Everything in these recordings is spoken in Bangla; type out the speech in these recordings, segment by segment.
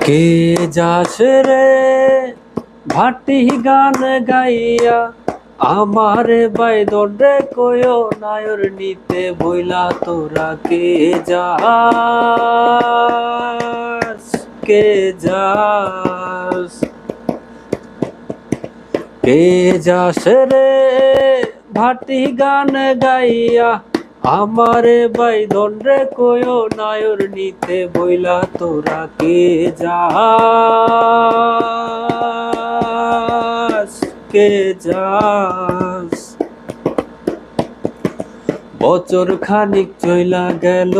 কে যাস রে ভাটি গান গাইয়া আমারে বাইদন রে কয়ো নায়র নিতে বইলা তোরা কে যাস কে যাস কে যাস রে ভাটি গান গাইয়া আমারে বাইদন রে কয়ো নায়র নিতে বইলা তোরা কে যাস কে যাস বছর খানিক চইলা গেল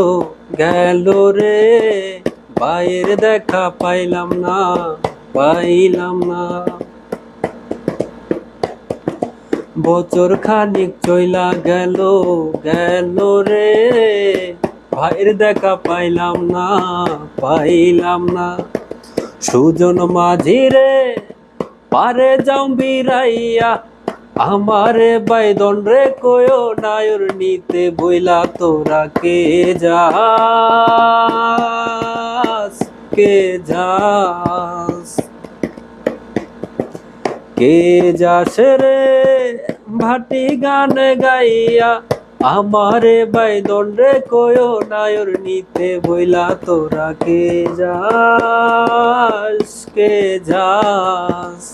গেল রে বাইরে দেখা পাইলাম না বছর খানিক চইলা গেল গেল রে ভাইয়ের দেখা পাইলাম না সুজন মাঝি রে পারে যাও বিরাইয়া আমারে বাইদন রে কয়ো নায়র নিতে বইলা তোরা কে যাস কে যাস কে যাস রে ভাটি গান গাইয়া আমারে বাইদন রে কয়ো নায়র নিতে বইলা তোরা কে যাস কে যাস।